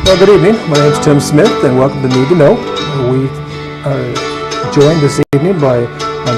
Well, good evening. My name is Tim Smith, and welcome to Need to Know. We are joined this evening by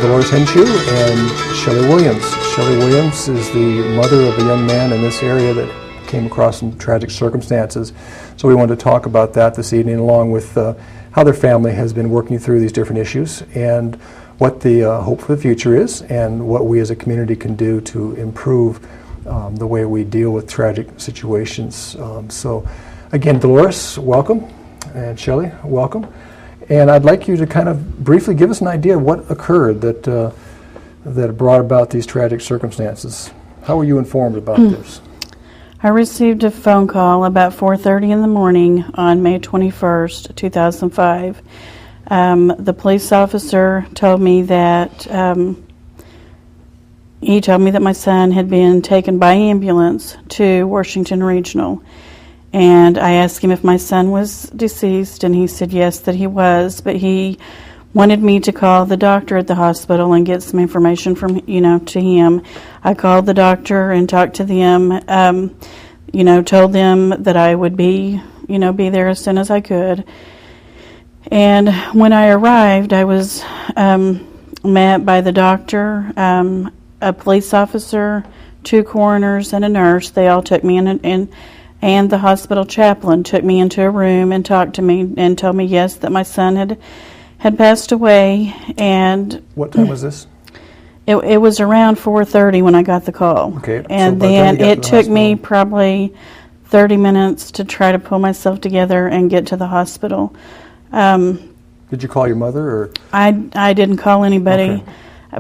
Dolores Henshaw and Shelley Williams. Shelley Williams is the mother of a young man in this area that came across some tragic circumstances. So we wanted to talk about that this evening, along with how their family has been working through these different issues and what the hope for the future is, and what we as a community can do to improve the way we deal with tragic situations. So again, Dolores, welcome, and Shelley, welcome. And I'd like you to kind of briefly give us an idea of what occurred that that brought about these tragic circumstances. How were you informed about this? I received a phone call about 4:30 in the morning on May 21st, 2005. The police officer told me that he told me that my son had been taken by ambulance to Washington Regional. And I asked him if my son was deceased, and he said yes, that he was, but he wanted me to call the doctor at the hospital and get some information from, to him. I called the doctor and talked to them, told them that I would be there as soon as I could. And when I arrived, I was met by the doctor, a police officer, 2 coroners, and a nurse. They all took me in, and the hospital chaplain took me into a room and talked to me and told me, yes, that my son had passed away. And what time was this? It was around 4:30 when I got the call. Okay. And then it took me probably 30 minutes to try to pull myself together and get to the hospital. Did you call your mother, or? I didn't call anybody. Okay.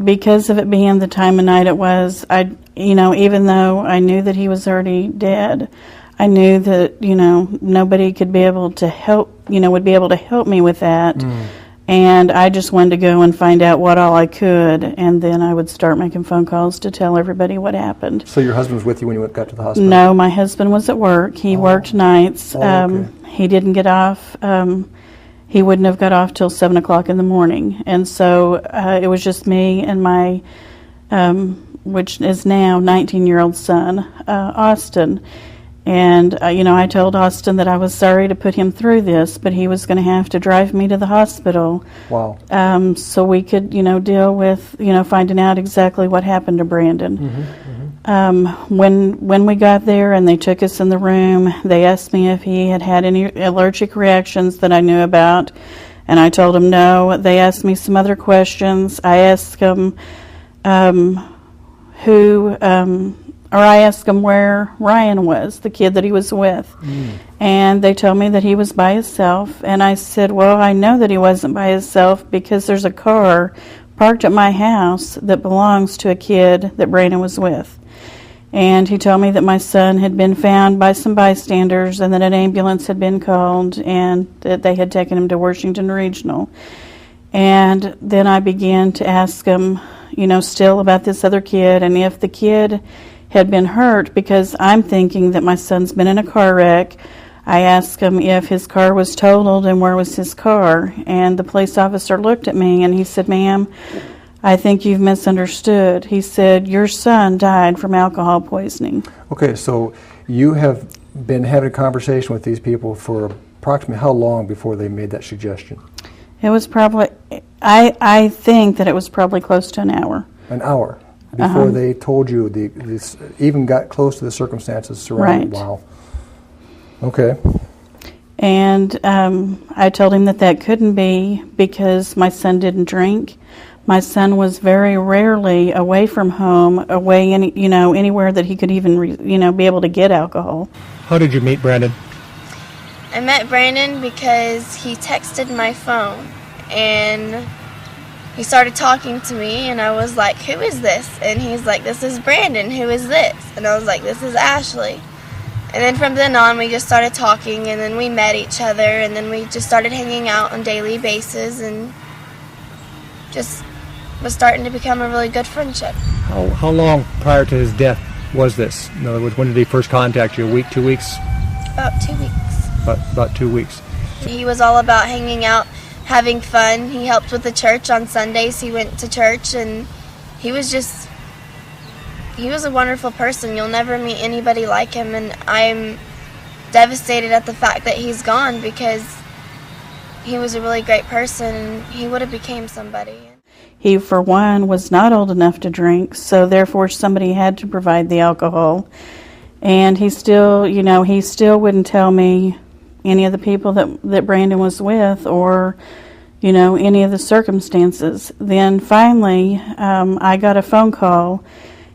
Because of it being the time of night it was. Even though I knew that he was already dead, I knew that, nobody could be able to help, would be able to help me with that. And I just wanted to go and find out what all I could, and then I would start making phone calls to tell everybody what happened. So your husband was with you when you got to the hospital? No, my husband was at work. He worked nights. Okay. He didn't get off. He wouldn't have got off till 7 o'clock in the morning. And so it was just me and my, which is now 19-year-old son, Austin. And, I told Austin that I was sorry to put him through this, but he was going to have to drive me to the hospital. Wow. So we could, deal with, finding out exactly what happened to Brandon. When we got there and they took us in the room, they asked me if he had any allergic reactions that I knew about, and I told them no. They asked me some other questions. I asked them I asked them where Ryan was, the kid that he was with. And they told me that he was by himself. And I said, well, I know that he wasn't by himself because there's a car parked at my house that belongs to a kid that Brandon was with. And he told me that my son had been found by some bystanders and that an ambulance had been called and that they had taken him to Washington Regional. And then I began to ask him, still about this other kid, and if the kid had been hurt, because I'm thinking that my son's been in a car wreck. I asked him if his car was totaled and where was his car. And the police officer looked at me and he said, ma'am, I think you've misunderstood. He said, your son died from alcohol poisoning. Okay, so you have been having a conversation with these people for approximately how long before they made that suggestion? It was probably, I think that it was probably close to an hour. An hour? Before they told you, this even got close to the circumstances surrounding. Right. Wow. Okay. And I told him that couldn't be because my son didn't drink. My son was very rarely away from home, away anywhere that he could even be able to get alcohol. How did you meet Brandon? I met Brandon because he texted my phone and he started talking to me, and I was like, who is this? And he's like, this is Brandon. Who is this? And I was like, this is Ashley. And then from then on, we just started talking, and then we met each other, and then we just started hanging out on a daily basis, and just was starting to become a really good friendship. How long prior to his death was this? In other words, when did he first contact you? A week, 2 weeks? About 2 weeks. About 2 weeks. He was all about hanging out, having fun. He helped with the church on Sundays. He went to church, and he was a wonderful person. You'll never meet anybody like him, and devastated at the fact that he's gone, because he was a really great person and he would have became somebody. He, for one, was not old enough to drink, so therefore somebody had to provide the alcohol. And he still wouldn't tell me any of the people that Brandon was with, or, any of the circumstances. Then finally, I got a phone call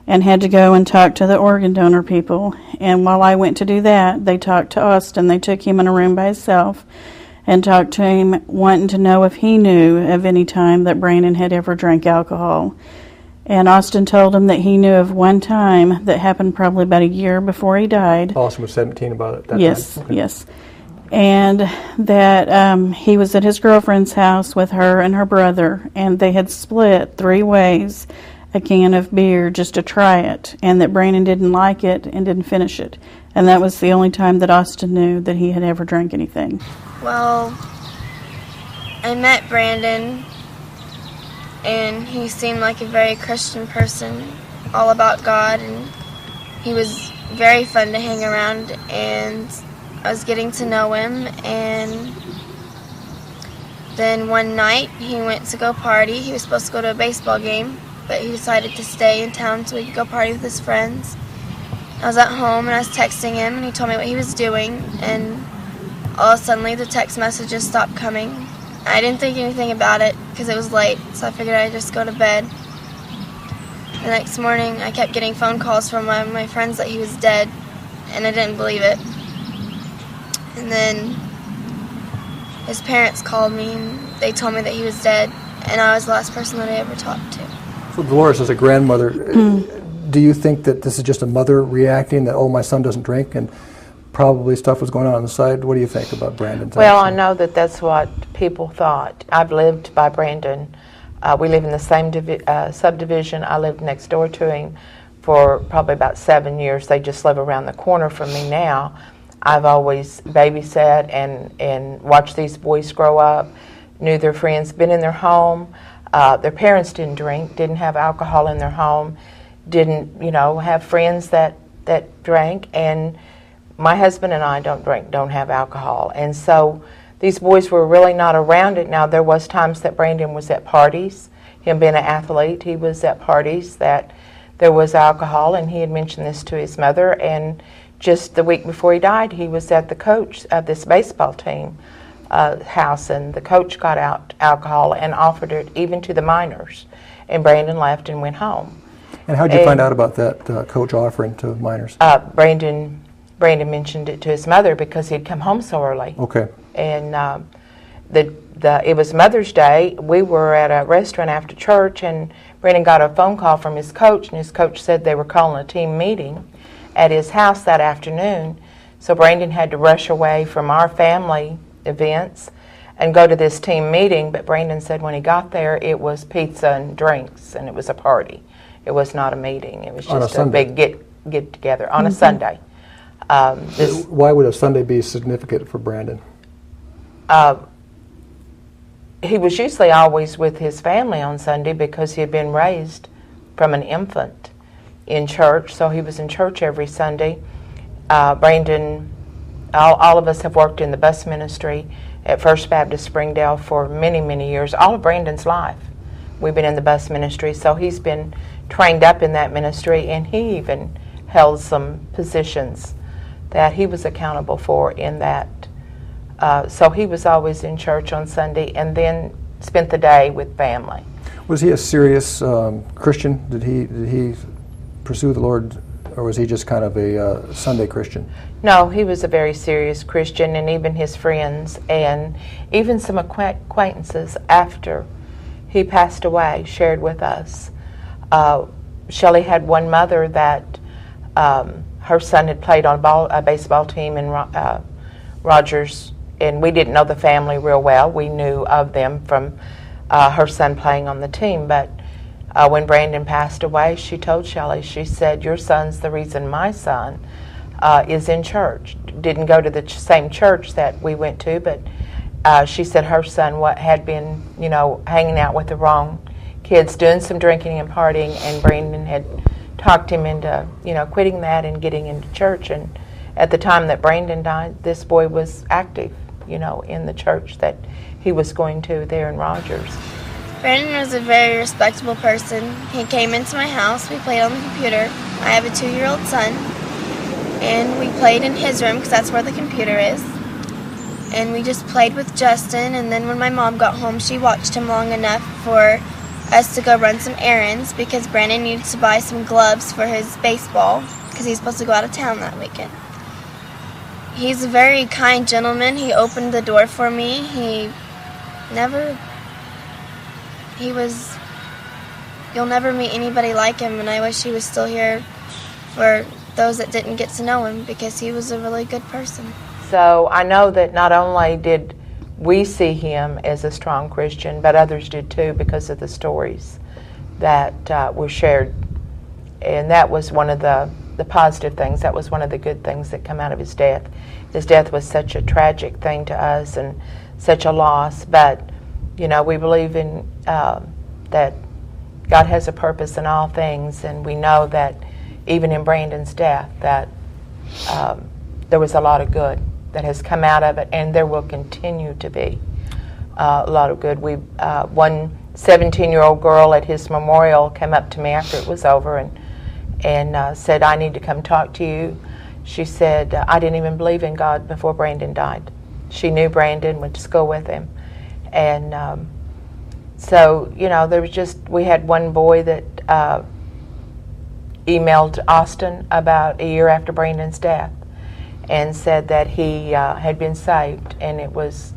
and had to go and talk to the organ donor people. And while I went to do that, they talked to Austin. They took him in a room by himself and talked to him, wanting to know if he knew of any time that Brandon had ever drank alcohol. And Austin told him that he knew of one time that happened probably about a year before he died. Austin was 17 about it that Yes, time? Okay. yes. And that he was at his girlfriend's house with her and her brother, and they had split 3 ways a can of beer just to try it, and that Brandon didn't like it and didn't finish it. And that was the only time that Austin knew that he had ever drank anything. Well, I met Brandon, and he seemed like a very Christian person, all about God, and he was very fun to hang around, and I was getting to know him. And then one night he went to go party. He was supposed to go to a baseball game, but he decided to stay in town so he could go party with his friends. I was at home and I was texting him, and he told me what he was doing, and all of a sudden the text messages stopped coming. I didn't think anything about it because it was late, so I figured I'd just go to bed. The next morning I kept getting phone calls from my friends that he was dead, and I didn't believe it. And then his parents called me and they told me that he was dead, and I was the last person that I ever talked to. So Dolores, as a grandmother, do you think that this is just a mother reacting that, oh, my son doesn't drink, and probably stuff was going on the side? What do you think about Brandon's Well, I action? know that that's what people thought. I've lived by Brandon. We live in the same subdivision. I lived next door to him for probably about 7 years. They just live around the corner from me now. I've always babysat and watched these boys grow up, knew their friends, been in their home. Their parents didn't drink, didn't have alcohol in their home, didn't, have friends that drank, and my husband and I don't drink, don't have alcohol. And so these boys were really not around it. Now, there was times that Brandon was at parties. Him being an athlete, he was at parties that there was alcohol, and he had mentioned this to his mother. And just the week before he died, he was at the coach of this baseball team house, and the coach got out alcohol and offered it even to the minors. And Brandon left and went home. And how did you find out about that coach offering to minors? Brandon mentioned it to his mother because he'd come home so early. Okay. And it was Mother's Day. We were at a restaurant after church, and Brandon got a phone call from his coach, and his coach said they were calling a team meeting at his house that afternoon. So Brandon had to rush away from our family events and go to this team meeting. But Brandon said when he got there, it was pizza and drinks, and it was a party. It was not a meeting. It was just a big get together on a Sunday. Why would a Sunday be significant for Brandon? He was usually always with his family on Sunday because he had been raised from an infant in church, so he was in church every Sunday. Brandon, all of us have worked in the bus ministry at First Baptist Springdale for many, many years, all of Brandon's life. We've been in the bus ministry, so he's been trained up in that ministry, and he even held some positions that he was accountable for in that. So he was always in church on Sunday and then spent the day with family. Was he a serious Christian? Did he pursue the Lord, or was he just kind of a Sunday Christian? No, he was a very serious Christian, and even his friends and even some acquaintances after he passed away shared with us. Shelley had one mother that her son had played on a baseball team in Rogers, and we didn't know the family real well. We knew of them from her son playing on the team, but when Brandon passed away, she told Shelley, she said, "Your son's the reason my son is in church." Didn't go to the same church that we went to, but she said her son had been, hanging out with the wrong kids, doing some drinking and partying, and Brandon had talked him into, quitting that and getting into church, and at the time that Brandon died, this boy was active, you know, in the church that he was going to there in Rogers. Brandon was a very respectable person. He came into my house. We played on the computer. I have a 2-year-old son, and we played in his room because that's where the computer is. And we just played with Justin, and then when my mom got home, she watched him long enough for us to go run some errands because Brandon needed to buy some gloves for his baseball because he's supposed to go out of town that weekend. He's a very kind gentleman. He opened the door for me. You'll never meet anybody like him, and I wish he was still here for those that didn't get to know him because he was a really good person. So I know that not only did we see him as a strong Christian, but others did too because of the stories that were shared. And that was one of the positive things. That was one of the good things that come out of his death. His death was such a tragic thing to us and such a loss, but you know, we believe in that God has a purpose in all things, and we know that even in Brandon's death that there was a lot of good that has come out of it, and there will continue to be a lot of good. One 17-year-old girl at his memorial came up to me after it was over and said, "I need to come talk to you." She said, "I didn't even believe in God before Brandon died." She knew Brandon, went to school with him. And so, you know, we had one boy that emailed Austin about a year after Brandon's death and said that he had been saved, and it was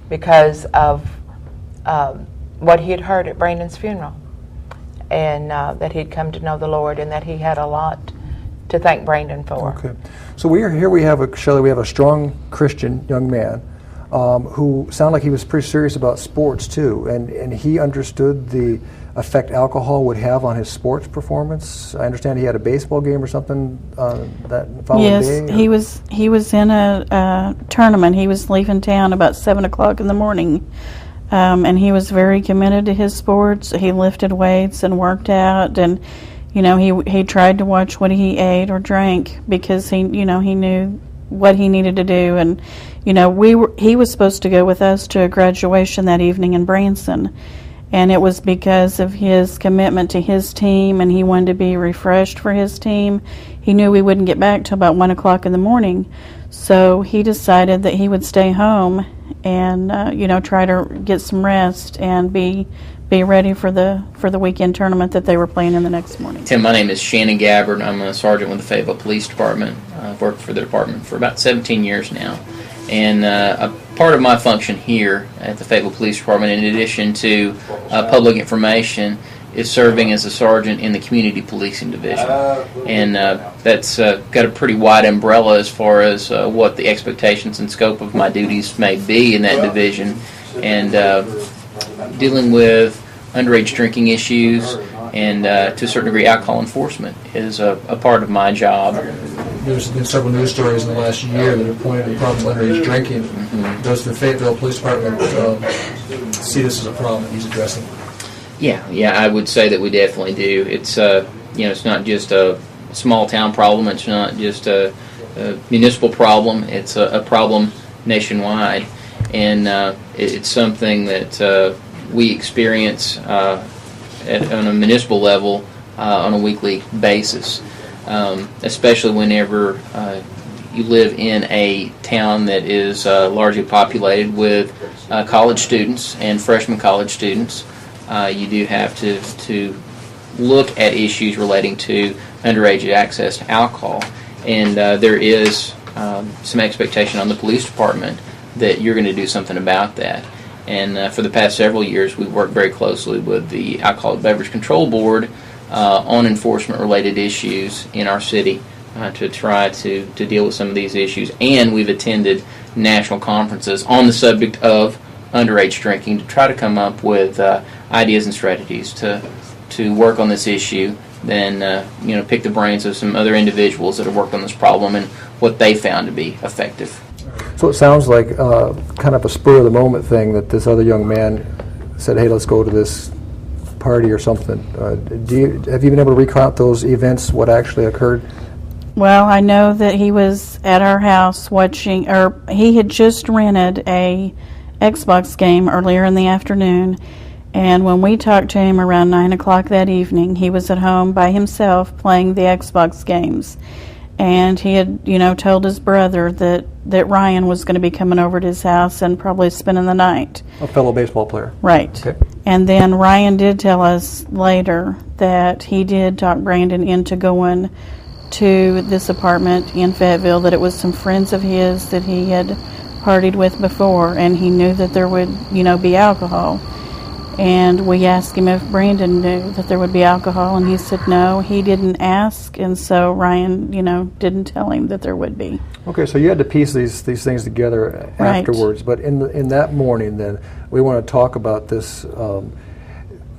because of what he had heard at Brandon's funeral, and that he'd come to know the Lord, and that he had a lot to thank Brandon for. Okay. So we have Shelley, we have a strong Christian young man who sounded like he was pretty serious about sports too, and he understood the effect alcohol would have on his sports performance. I understand he had a baseball game or something that following day. Yes, he was in a tournament. He was leaving town about 7 o'clock in the morning, and he was very committed to his sports. He lifted weights and worked out, and you know, he tried to watch what he ate or drank because he knew what he needed to do. And you know, he was supposed to go with us to a graduation that evening in Branson, and it was because of his commitment to his team, and he wanted to be refreshed for his team. He knew we wouldn't get back till about 1 o'clock in the morning, so he decided that he would stay home and try to get some rest and be ready for the weekend tournament that they were playing in the next morning. Tim, my name is Shannon Gabbard. I'm a sergeant with the Fayetteville Police Department. I've worked for the department for about 17 years now. And a part of my function here at the Fayetteville Police Department, in addition to public information, is serving as a sergeant in the Community Policing Division. And that's got a pretty wide umbrella as far as what the expectations and scope of my duties may be in that division. And dealing with underage drinking issues and to a certain degree alcohol enforcement is a part of my job. There's been several news stories in the last year that have pointed to the problem of underage drinking. Mm-hmm. Does the Fayetteville Police Department see this as a problem that he's addressing? Yeah, I would say that we definitely do. It's it's not just a small town problem. It's not just a municipal problem. It's a problem nationwide, and it's something that we experience on a municipal level on a weekly basis. Especially whenever you live in a town that is largely populated with college students and freshman college students. You do have to look at issues relating to underage access to alcohol, and there is some expectation on the police department that you're going to do something about that. And for the past several years, we've worked very closely with the Alcoholic Beverage Control Board on enforcement-related issues in our city to try to deal with some of these issues. And we've attended national conferences on the subject of underage drinking to try to come up with ideas and strategies to work on this issue. Then pick the brains of some other individuals that have worked on this problem and what they found to be effective. So it sounds like kind of a spur-of-the-moment thing that this other young man said, "Hey, let's go to this party or something." Have you been able to recount those events, what actually occurred? Well, I know that he was at our house watching, or he had just rented a Xbox game earlier in the afternoon, and when we talked to him around 9 o'clock that evening, he was at home by himself playing the Xbox games. And he had, told his brother that Ryan was going to be coming over to his house and probably spending the night. A fellow baseball player. Right. Okay. And then Ryan did tell us later that he did talk Brandon into going to this apartment in Fayetteville, that it was some friends of his that he had partied with before, and he knew that there would, be alcohol. And we asked him if Brandon knew that there would be alcohol, and he said no, he didn't ask, and so Ryan, didn't tell him that there would be. Okay, so you had to piece these things together Right. afterwards, but in that morning, then we want to talk about this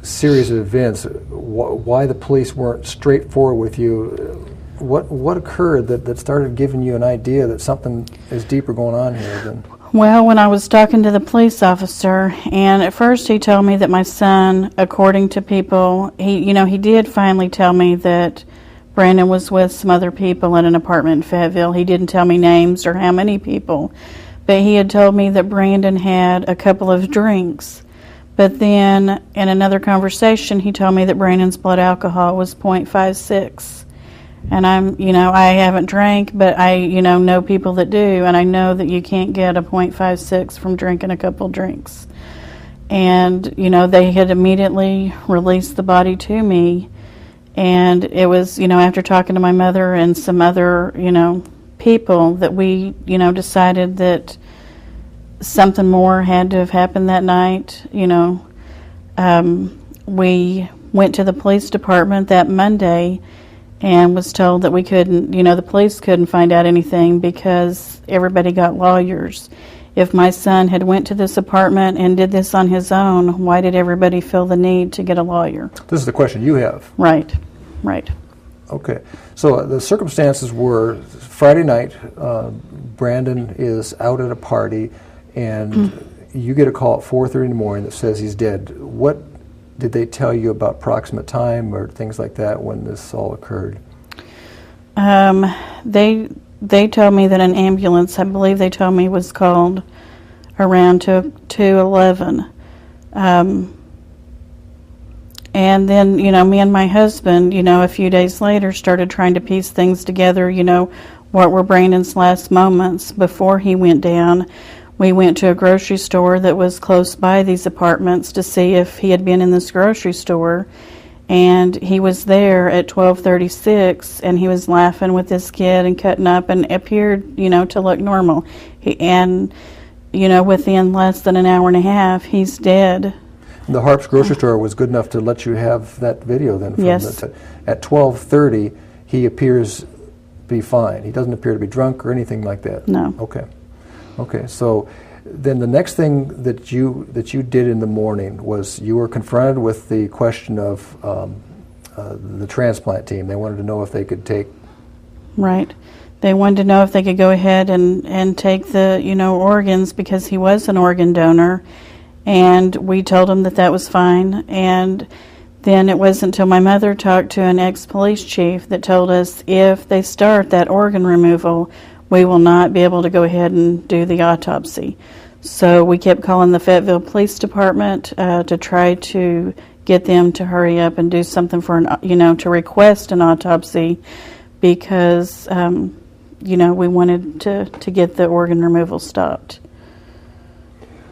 series of events. Why the police weren't straightforward with you? What occurred that started giving you an idea that something is deeper going on here than? Well, when I was talking to the police officer, and at first he told me that my son, according to people, he did finally tell me that Brandon was with some other people in an apartment in Fayetteville. He didn't tell me names or how many people, but he had told me that Brandon had a couple of drinks. But then in another conversation, he told me that Brandon's blood alcohol was .56. And I haven't drank, but I, know people that do, and I know that you can't get a .56 from drinking a couple drinks. And, they had immediately released the body to me, and it was, after talking to my mother and some other, people, that we, decided that something more had to have happened that night. We went to the police department that Monday and was told that we couldn't, the police couldn't find out anything because everybody got lawyers. If my son had went to this apartment and did this on his own, why did everybody feel the need to get a lawyer? This is the question you have. Right. Okay. So the circumstances were Friday night, Brandon is out at a party, and you get a call at 4:30 in the morning that says he's dead. What did they tell you about approximate time or things like that when this all occurred? They told me that an ambulance, I believe they told me, was called around 2:11. And then, me and my husband, a few days later started trying to piece things together, what were Brandon's last moments before he went down. We went to a grocery store that was close by these apartments to see if he had been in this grocery store, and he was there at 12:36, and he was laughing with this kid and cutting up and appeared, to look normal. Within less than an hour and a half, he's dead. The Harp's grocery store was good enough to let you have that video then? Yes. At 12:30, he appears to be fine. He doesn't appear to be drunk or anything like that? No. Okay, so then the next thing that you did in the morning was you were confronted with the question of the transplant team. They wanted to know if they could take... Right. They wanted to know if they could go ahead and take the, organs, because he was an organ donor, and we told them that was fine. And then it wasn't until my mother talked to an ex-police chief that told us if they start that organ removal, we will not be able to go ahead and do the autopsy. So we kept calling the Fayetteville Police Department to try to get them to hurry up and do something for to request an autopsy, because we wanted to get the organ removal stopped.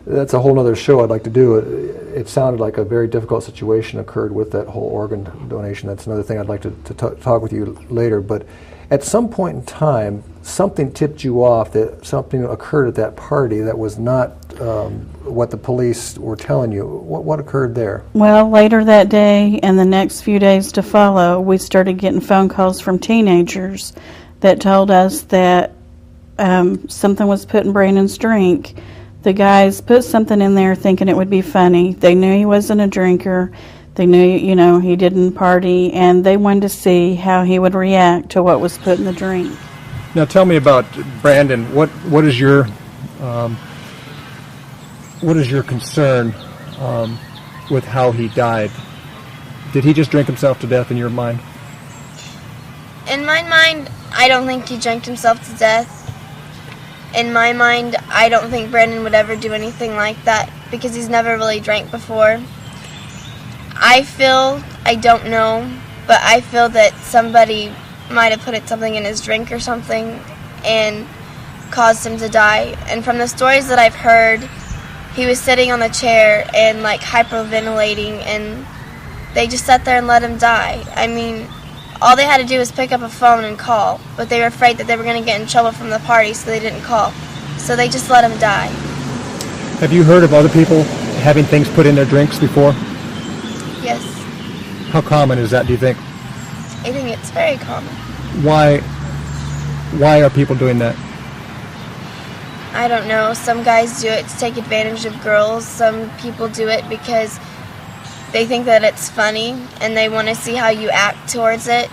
That's a whole other show I'd like to do. It sounded like a very difficult situation occurred with that whole organ donation. That's another thing I'd like to talk with you later. But at some point in time, something tipped you off that something occurred at that party that was not what the police were telling you. What occurred there? Well, later that day and the next few days to follow, we started getting phone calls from teenagers that told us that something was put in Brandon's drink. The guys put something in there thinking it would be funny. They knew he wasn't a drinker. They knew, he didn't party, and they wanted to see how he would react to what was put in the drink. Now tell me about Brandon. What is your concern with how he died? Did he just drink himself to death in your mind? In my mind, I don't think he drank himself to death. In my mind, I don't think Brandon would ever do anything like that because he's never really drank before. I don't know, but I feel that somebody might have put something in his drink or something and caused him to die. And from the stories that I've heard, he was sitting on the chair and like hyperventilating, and they just sat there and let him die. I mean, all they had to do was pick up a phone and call, but they were afraid that they were going to get in trouble from the party, so they didn't call. So they just let him die. Have you heard of other people having things put in their drinks before? Yes, How common is that, do you think? I think it's very common. Why are people doing that? I don't know. Some guys do it to take advantage of girls. Some people do it because they think that it's funny and they want to see how you act towards it,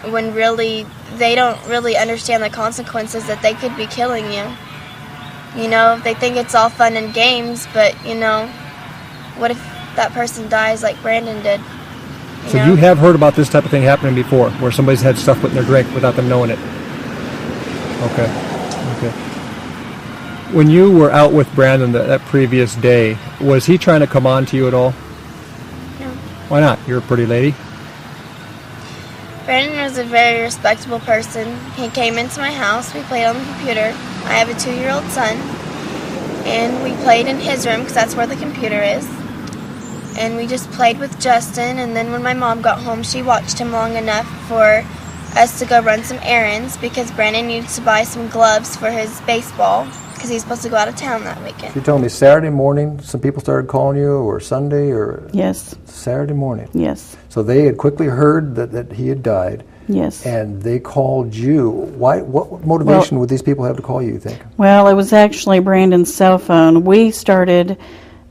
when really they don't really understand the consequences that they could be killing you. You know, they think it's all fun and games, but, you know, what if that person dies like Brandon did? So you have heard about this type of thing happening before, where somebody's had stuff put in their drink without them knowing it? Okay. When you were out with Brandon that previous day, was he trying to come on to you at all? No. Why not? You're a pretty lady. Brandon was a very respectable person. He came into my house. We played on the computer. I have a 2-year-old son, and we played in his room because that's where the computer is. And we just played with Justin, and then when my mom got home, she watched him long enough for us to go run some errands because Brandon needed to buy some gloves for his baseball because he's supposed to go out of town that weekend. You told me Saturday morning some people started calling you, or Sunday, or Yes. Saturday morning. Yes. So they had quickly heard that he had died, Yes. and they called you. Why? What motivation would these people have to call you, you think? Well, it was actually Brandon's cell phone. We started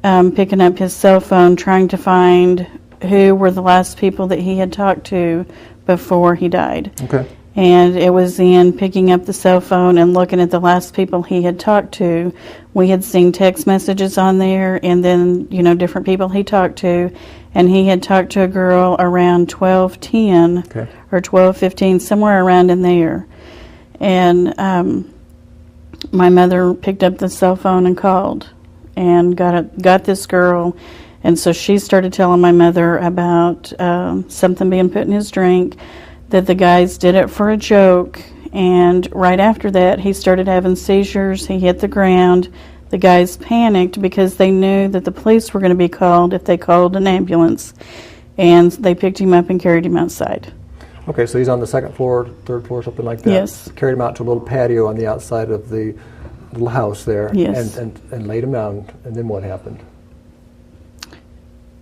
picking up his cell phone, trying to find who were the last people that he had talked to before he died. Okay. And it was in picking up the cell phone and looking at the last people he had talked to. We had seen text messages on there, and then, you know, different people he talked to. And he had talked to a girl around 12:10 Okay. or 12:15, somewhere around in there. And my mother picked up the cell phone and called and got this girl. And so she started telling my mother about something being put in his drink, that the guys did it for a joke. And right after that, he started having seizures. He hit the ground. The guys panicked because they knew that the police were going to be called if they called an ambulance. And they picked him up and carried him outside. Okay, so he's on the second floor, third floor, something like that. Yes. Carried him out to a little patio on the outside of the little house there. Yes. And laid him down. And then what happened?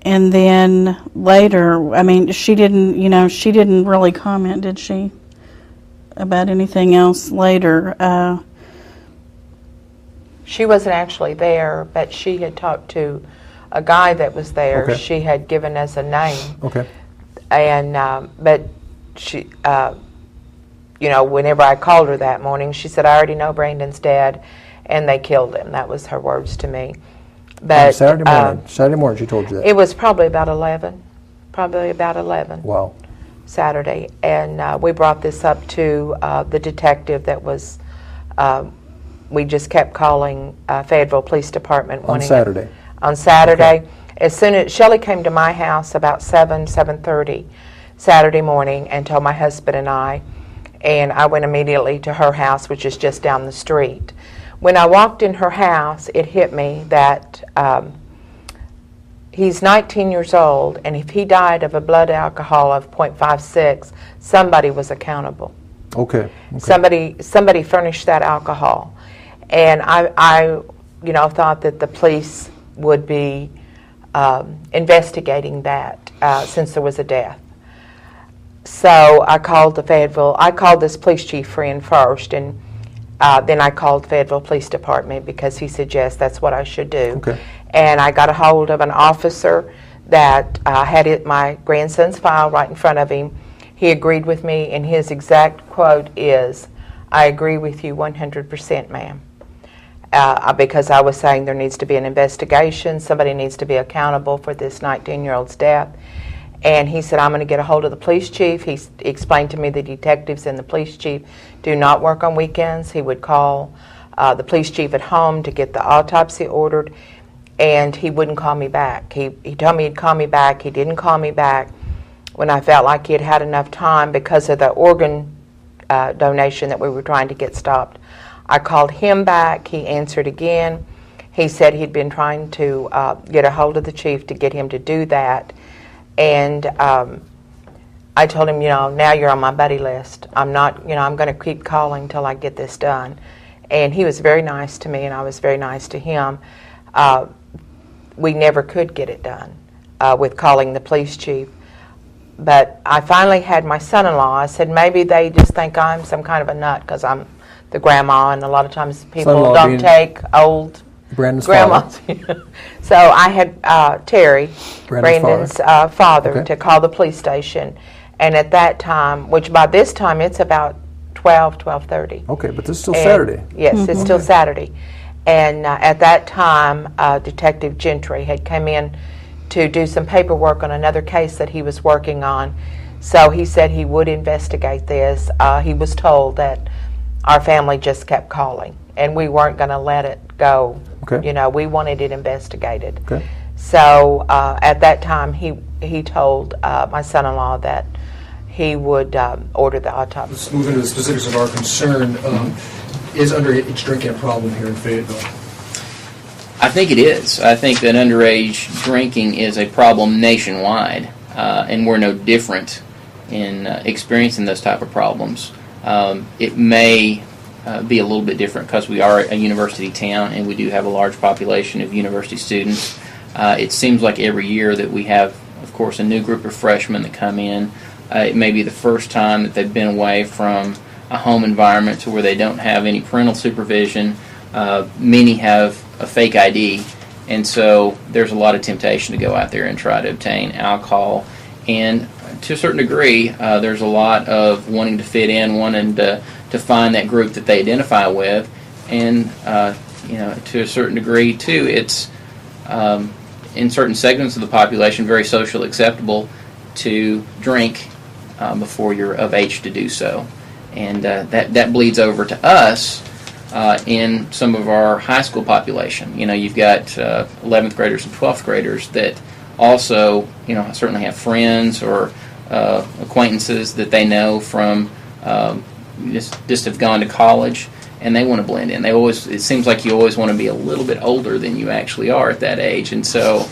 And then later, I mean, she didn't really comment, did she, about anything else later? She wasn't actually there, but she had talked to a guy that was there. Okay. She had given us a name. Okay. And, but she, you know, whenever I called her that morning, she said, I already know Brandon's dead, and they killed him. That was her words to me. But Saturday morning she told you that? It was probably about 11. Probably about 11. Wow. Saturday. And we brought this up to the detective that was, we just kept calling Fayetteville Police Department. On Saturday? On Saturday. Okay. As soon as Shelley came to my house about 7:30 Saturday morning and told my husband and I went immediately to her house, which is just down the street. When I walked in her house, it hit me that he's 19 years old, and if he died of a blood alcohol of 0.56, somebody was accountable. Okay. Somebody furnished that alcohol. And I thought that the police would be investigating that since there was a death. So I called this police chief friend first, and then I called Fayetteville Police Department because he said, yes, that's what I should do. Okay. And I got a hold of an officer that had my grandson's file right in front of him. He agreed with me, and his exact quote is, I agree with you 100%, ma'am. Because I was saying there needs to be an investigation, somebody needs to be accountable for this 19-year-old's death. And he said, I'm going to get a hold of the police chief. He explained to me the detectives and the police chief do not work on weekends. He would call the police chief at home to get the autopsy ordered, and he wouldn't call me back. He told me he'd call me back. He didn't call me back when I felt like he had had enough time because of the organ donation that we were trying to get stopped. I called him back. He answered again. He said he'd been trying to get a hold of the chief to get him to do that. And I told him, now you're on my buddy list. I'm not, I'm going to keep calling till I get this done. And he was very nice to me, and I was very nice to him. We never could get it done with calling the police chief. But I finally had my son-in-law. I said, maybe they just think I'm some kind of a nut because I'm the grandma, and a lot of times people Son-in-law don't take old Brandon's grandmas. So I had Terry, Brandon's father, Okay. to call the police station. And at that time, which by this time it's about 12:30. Okay, but this is still Saturday. Yes, it's still Saturday. And at that time, Detective Gentry had come in to do some paperwork on another case that he was working on. So he said he would investigate this. He was told that our family just kept calling, and we weren't going to let it go. Okay. We wanted it investigated. Okay. So at that time, he told my son-in-law that he would order the autopsy. Let's move into the specifics of our concern. Is underage drinking a problem here in Fayetteville? I think it is. I think that underage drinking is a problem nationwide, and we're no different in experiencing those type of problems. It may be a little bit different because we are a university town and we do have a large population of university students. It seems like every year that we have, of course, a new group of freshmen that come in. It may be the first time that they've been away from a home environment to where they don't have any parental supervision. Many have a fake ID, and so there's a lot of temptation to go out there and try to obtain alcohol. And to a certain degree, there's a lot of wanting to fit in, wanting to find that group that they identify with, and to a certain degree too, it's in certain segments of the population very socially acceptable to drink before you're of age to do so, and that bleeds over to us in some of our high school population. You've got 11th graders and 12th graders that also, certainly have friends or acquaintances that they know from just have gone to college, and they want to blend in. It seems like you always want to be a little bit older than you actually are at that age, and so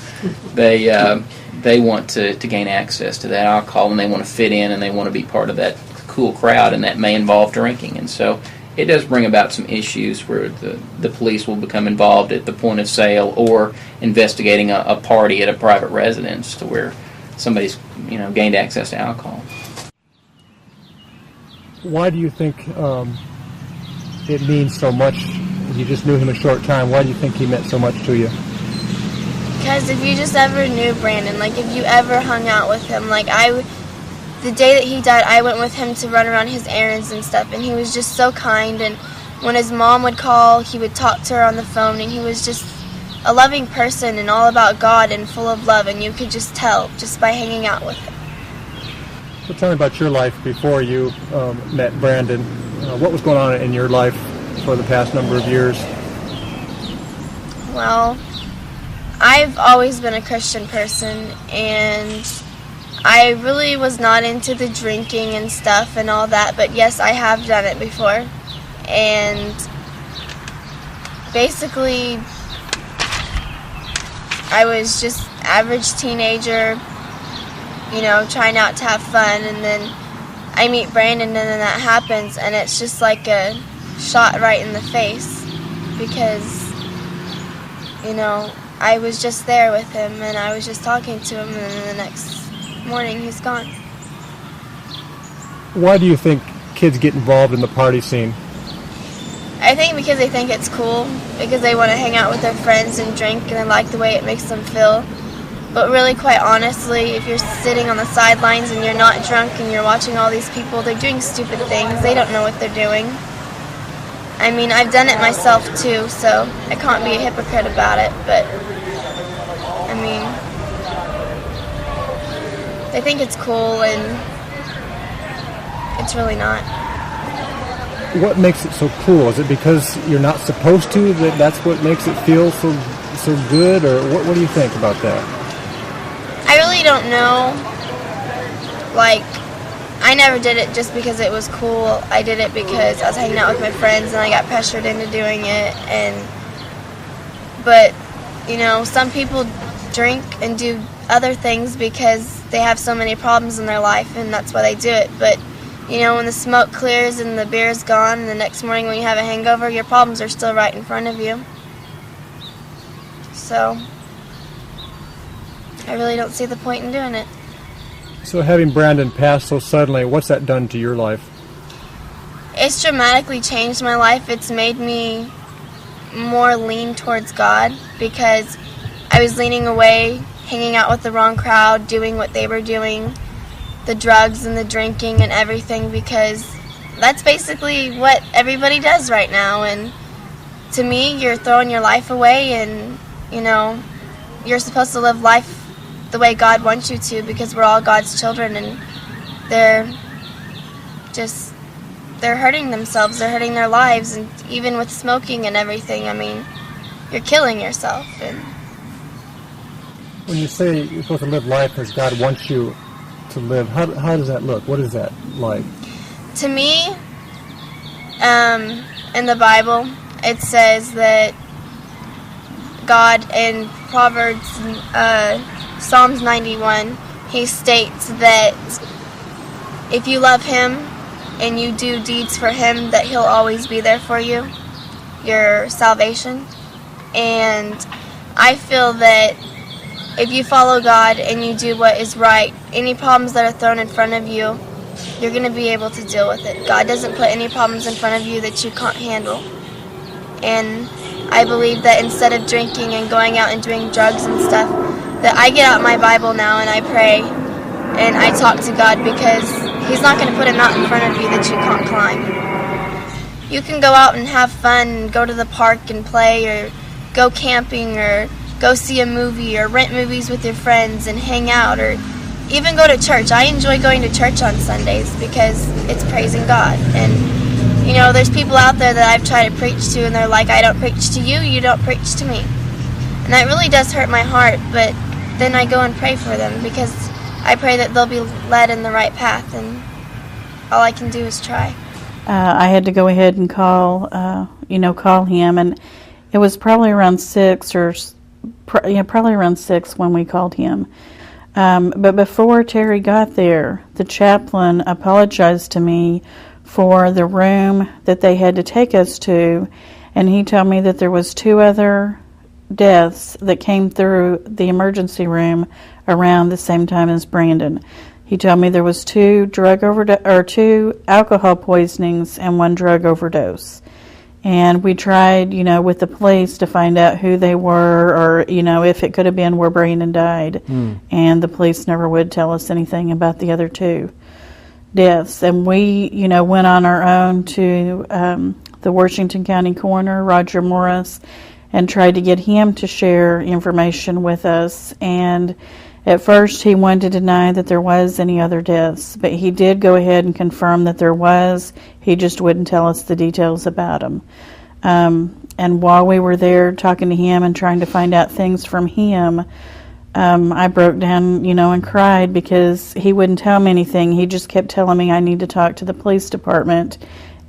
they want to gain access to that alcohol, and they want to fit in, and they want to be part of that cool crowd, and that may involve drinking. And so it does bring about some issues where the police will become involved at the point of sale or investigating a party at a private residence to where somebody's gained access to alcohol. Why do you think it means so much? You just knew him a short time. Why do you think he meant so much to you? Because if you just ever knew Brandon, like if you ever hung out with him, the day that he died, I went with him to run around his errands and stuff, and he was just so kind. And when his mom would call, he would talk to her on the phone, and he was just a loving person and all about God and full of love, and you could just tell just by hanging out with him. So tell me about your life before you met Brandon. What was going on in your life for the past number of years? Well, I've always been a Christian person, and I really was not into the drinking and stuff and all that, but yes, I have done it before. And basically, I was just average teenager, trying out to have fun, and then I meet Brandon, and then that happens, and it's just like a shot right in the face, because, I was just there with him, and I was just talking to him, and then the next morning he's gone. Why do you think kids get involved in the party scene? I think because they think it's cool, because they want to hang out with their friends and drink, and they like the way it makes them feel. But really, quite honestly, if you're sitting on the sidelines and you're not drunk and you're watching all these people, they're doing stupid things. They don't know what they're doing. I mean, I've done it myself too, so I can't be a hypocrite about it, but I mean, they think it's cool, and it's really not. What makes it so cool? Is it because you're not supposed to, that's what makes it feel so good, or what do you think about that? I really don't know. Like, I never did it just because it was cool. I did it because I was hanging out with my friends and I got pressured into doing it. But you know, some people drink and do other things because they have so many problems in their life, and that's why they do it. But you know, when the smoke clears and the beer's gone, and the next morning when you have a hangover, your problems are still right in front of you. So I really don't see the point in doing it. So having Brandon pass so suddenly, what's that done to your life? It's dramatically changed my life. It's made me more lean towards God, because I was leaning away, hanging out with the wrong crowd, doing what they were doing, the drugs and the drinking and everything, because that's basically what everybody does right now. And to me, you're throwing your life away, and you know, you're supposed to live life the way God wants you to, because we're all God's children, and they're hurting themselves, they're hurting their lives, and even with smoking and everything, I mean, you're killing yourself. And when you say you're supposed to live life as God wants you to live, how does that look? What is that like? To me, in the Bible, it says that God, in Proverbs, Psalms 91, he states that if you love him and you do deeds for him, that he'll always be there for you, your salvation. And I feel that if you follow God and you do what is right, any problems that are thrown in front of you, you're going to be able to deal with it. God doesn't put any problems in front of you that you can't handle. And I believe that instead of drinking and going out and doing drugs and stuff, that I get out my Bible now and I pray and I talk to God, because he's not going to put a mountain in front of you that you can't climb. You can go out and have fun and go to the park and play, or go camping, or go see a movie, or rent movies with your friends and hang out, or even go to church. I enjoy going to church on Sundays because it's praising God. And you know, there's people out there that I've tried to preach to, and they're like, I don't preach to you, you don't preach to me. And that really does hurt my heart, but then I go and pray for them, because I pray that they'll be led in the right path, and all I can do is try. I had to go ahead and call him, and it was probably around 6 when we called him. But before Terry got there, the chaplain apologized to me for the room that they had to take us to, and he told me that there was 2 other deaths that came through the emergency room around the same time as Brandon. He told me there was 2 2 alcohol poisonings and 1 drug overdose. And we tried, with the police to find out who they were, or, if it could have been where Brandon died. And the police never would tell us anything about the other 2 deaths. And we, went on our own to the Washington County coroner, Roger Morris, and tried to get him to share information with us. And at first he wanted to deny that there was any other deaths, but he did go ahead and confirm that there was. He just wouldn't tell us the details about them. And while we were there talking to him and trying to find out things from him, I broke down, and cried, because he wouldn't tell me anything. He just kept telling me I need to talk to the police department,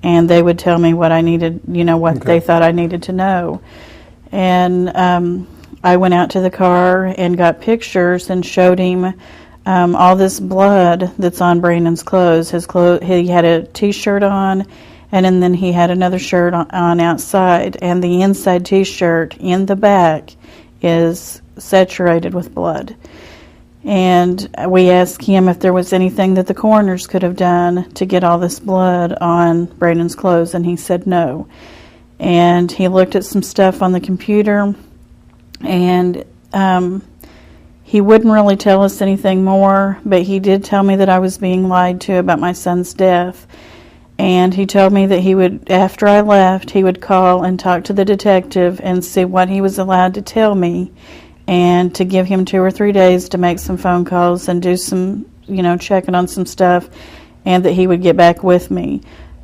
and they would tell me what I needed, what they thought I needed to know. And I went out to the car and got pictures and showed him all this blood that's on Brandon's clothes. He had a T-shirt on, and then he had another shirt on outside. And the inside T-shirt in the back is saturated with blood. And we asked him if there was anything that the coroners could have done to get all this blood on Brandon's clothes, and he said no. And he looked at some stuff on the computer, and he wouldn't really tell us anything more, but he did tell me that I was being lied to about my son's death. And he told me that he would, after I left, he would call and talk to the detective and see what he was allowed to tell me, and to give him 2 or 3 days to make some phone calls and do some checking on some stuff, and that he would get back with me.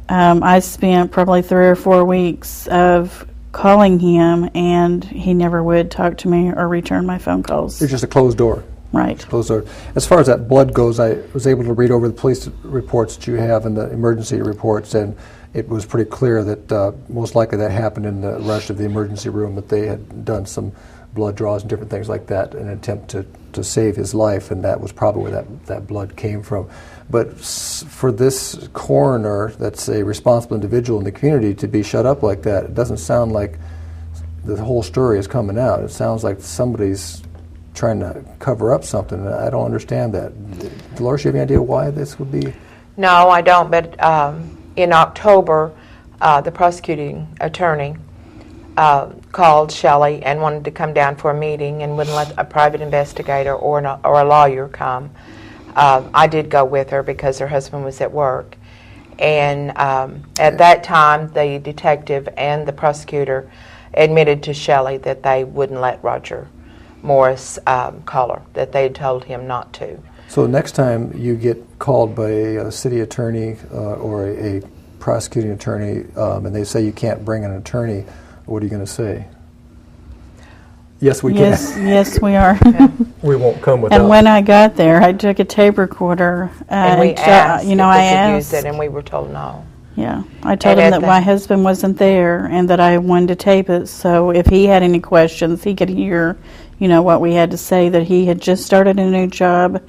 I spent probably 3 or 4 weeks of calling him, and he never would talk to me or return my phone calls. It's just a closed door. Right. Closed door. As far as that blood goes, I was able to read over the police reports that you have and the emergency reports, and it was pretty clear that most likely that happened in the rush of the emergency room, that they had done some blood draws and different things like that in an attempt to save his life, and that was probably where that blood came from. But for this coroner that's a responsible individual in the community to be shut up like that, it doesn't sound like the whole story is coming out. It sounds like somebody's trying to cover up something. I don't understand that. Dolores, you have any idea why this would be? No, I don't, but in October, the prosecuting attorney called Shelley and wanted to come down for a meeting and wouldn't let a private investigator or a lawyer come. I did go with her because her husband was at work. And at that time, the detective and the prosecutor admitted to Shelley that they wouldn't let Roger Morris call her, that they had told him not to. So next time you get called by a city attorney or a prosecuting attorney and they say you can't bring an attorney, what are you going to say? Yes, we can. Yes, we are. We won't come without. And when I got there, I took a tape recorder. And we asked if I they could asked. use it, and we were told no. Yeah, I told him that my husband wasn't there and that I wanted to tape it, so if he had any questions, he could hear, what we had to say, that he had just started a new job,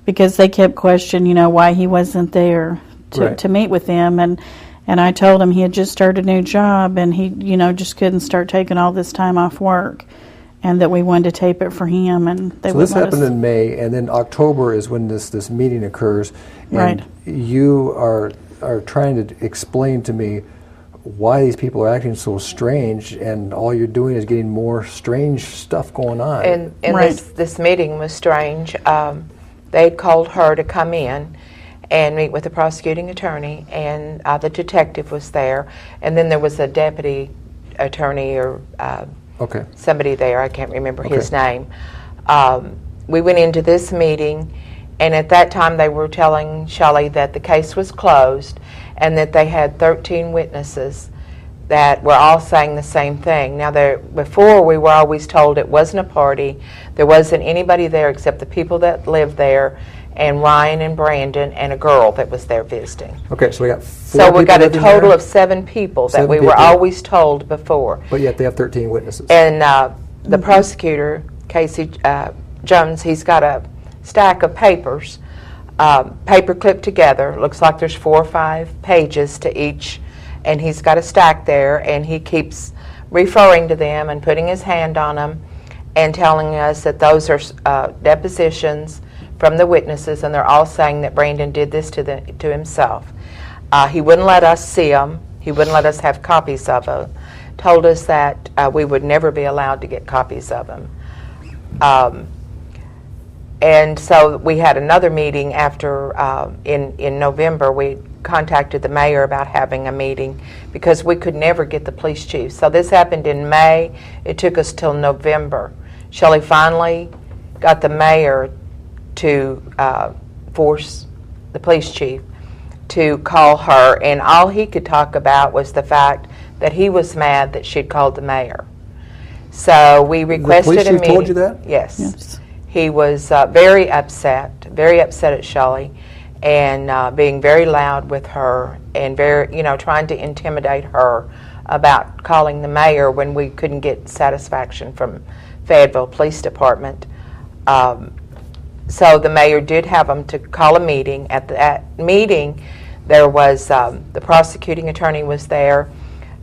because they kept questioning, why he wasn't there to meet with them, and I told him he had just started a new job and he, just couldn't start taking all this time off work, and that we wanted to tape it for him, and they So this happened in May, and then October is when this meeting occurs, and you are trying to explain to me why these people are acting so strange, and all you're doing is getting more strange stuff going on. And this meeting was strange. They had called her to come in and meet with the prosecuting attorney, and the detective was there, and then there was a deputy attorney or somebody there, I can't remember his name. We went into this meeting, and at that time they were telling Shelley that the case was closed and that they had 13 witnesses that were all saying the same thing. Now, before we were always told it wasn't a party, there wasn't anybody there except the people that lived there, and Ryan and Brandon and a girl that was there visiting. Okay, so we got 4 So we people got a living total there? of 7 people that 7 we were people. always told before. But yet they have 13 witnesses. And the prosecutor, Casey Jones, he's got a stack of papers, paper clipped together. Looks like there's 4 or 5 pages to each, and he's got a stack there, and he keeps referring to them and putting his hand on them and telling us that those are depositions from the witnesses, and they're all saying that Brandon did this to himself. He wouldn't let us see them. He wouldn't let us have copies of them. Told us that we would never be allowed to get copies of them. And so we had another meeting after, in November. We contacted the mayor about having a meeting because we could never get the police chief. So this happened in May. It took us till November. Shelley finally got the mayor to force the police chief to call her, and all he could talk about was the fact that he was mad that she'd called the mayor. So we requested a meeting. The police chief told you that? Yes. He was very upset at Shelley, and being very loud with her, and very, trying to intimidate her about calling the mayor when we couldn't get satisfaction from Fayetteville Police Department. So the mayor did have them to call a meeting. At that meeting, there was the prosecuting attorney was there,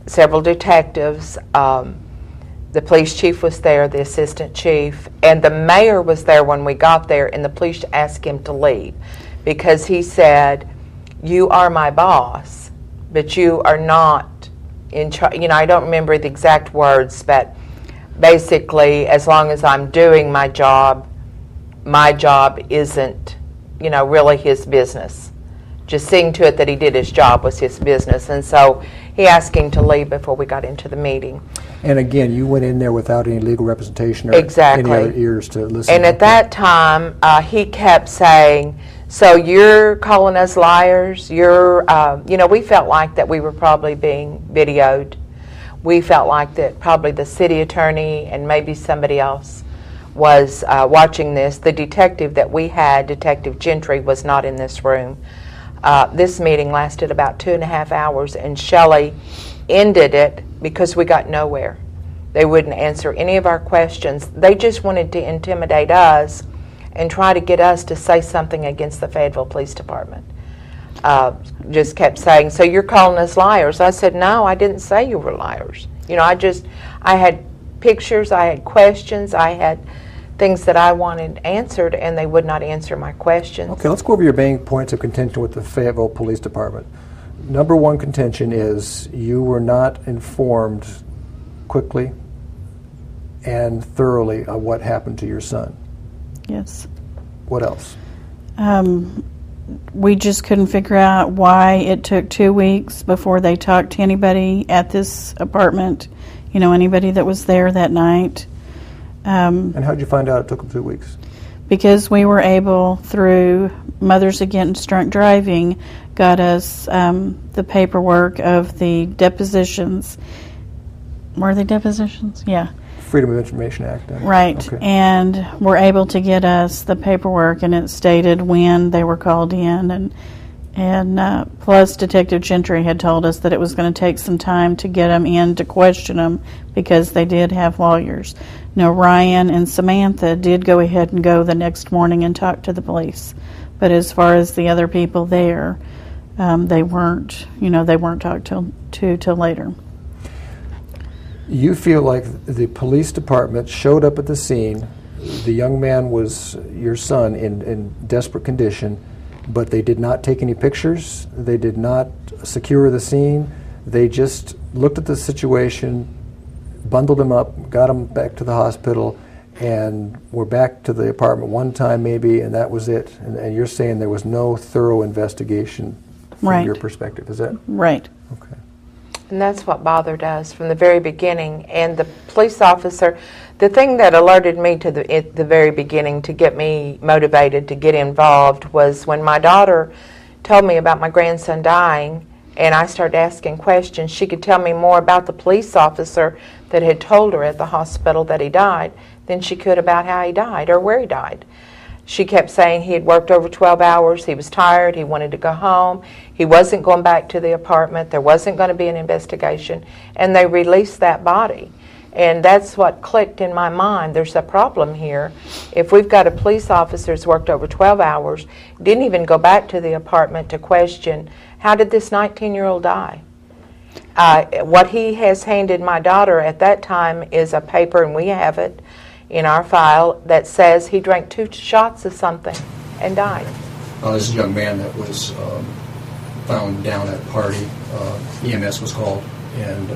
several detectives, the police chief was there, the assistant chief, and the mayor was there when we got there, and the police asked him to leave because he said, "You are my boss, but you are not in charge." I don't remember the exact words, but basically, as long as I'm doing my job isn't, really his business. Just seeing to it that he did his job was his business. And so he asked him to leave before we got into the meeting. And again, you went in there without any legal representation or Exactly. any other ears to listen. And at that time, he kept saying, So you're calling us liars. You're, we felt like that we were probably being videoed. We felt like that probably the city attorney and maybe somebody else was watching this. The detective that we had, Detective Gentry, was not in this room. This meeting lasted about 2.5 hours, and Shelley ended it because we got nowhere. They wouldn't answer any of our questions. They just wanted to intimidate us and try to get us to say something against the Fayetteville Police Department. Just kept saying, so you're calling us liars. I said, no, I didn't say you were liars. I had pictures, I had questions, I had things that I wanted answered, and they would not answer my questions. Okay, let's go over your main points of contention with the Fayetteville Police Department. Number one contention is you were not informed quickly and thoroughly of what happened to your son. Yes. What else? We just couldn't figure out why it took 2 weeks before they talked to anybody at this apartment, anybody that was there that night. And how did you find out it took them 2 weeks? Because we were able, through Mothers Against Drunk Driving, got us the paperwork of the depositions. Were they depositions? Yeah. Freedom of Information Act. Right. Okay. And were able to get us the paperwork, and it stated when they were called in, and plus Detective Gentry had told us that it was going to take some time to get them in to question them because they did have lawyers. Now, Ryan and Samantha did go ahead and go the next morning and talk to the police, but as far as the other people there, they weren't talked to till later. You feel like the police department showed up at the scene. The young man was your son in desperate condition, but they did not take any pictures. They did not secure the scene. They just looked at the situation, bundled him up, got him back to the hospital, and were back to the apartment one time maybe, and that was it. And you're saying there was no thorough investigation from Right. your perspective. Is that Right. okay? And that's what bothered us from the very beginning. And the police officer, the thing that alerted me to at the very beginning to get me motivated to get involved was when my daughter told me about my grandson dying, and I started asking questions. She could tell me more about the police officer that had told her at the hospital that he died than she could about how he died or where he died. She kept saying he had worked over 12 hours, he was tired, he wanted to go home, he wasn't going back to the apartment, there wasn't going to be an investigation, and they released that body. And that's what clicked in my mind. There's a problem here. If we've got a police officer who's worked over 12 hours, didn't even go back to the apartment to question, how did this 19-year-old die? What he has handed my daughter at that time is a paper, and we have it in our file, that says he drank 2 shots of something and died. This is a young man that was found down at a party. EMS was called, and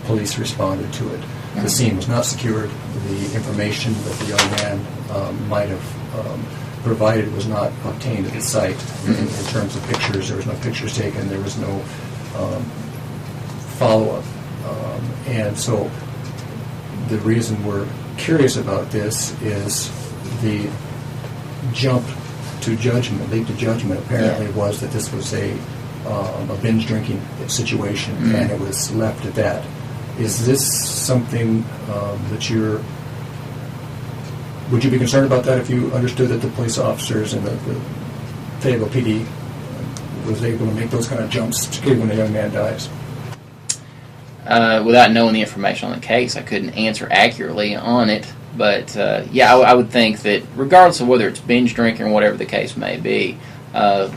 police responded to it. The scene was not secured. The information that the young man might have provided was not obtained at the site. In terms of pictures, there was no pictures taken. There was no follow-up. And so the reason we're curious about this is the jump to judgment, leap to judgment apparently was that this was a binge drinking situation, and it was left at that. Is this something that would you be concerned about that if you understood that the police officers and the Fayetteville PD was able to make those kind of jumps, particularly when a young man dies? Without knowing the information on the case, I couldn't answer accurately on it. But I would think that regardless of whether it's binge drinking or whatever the case may be,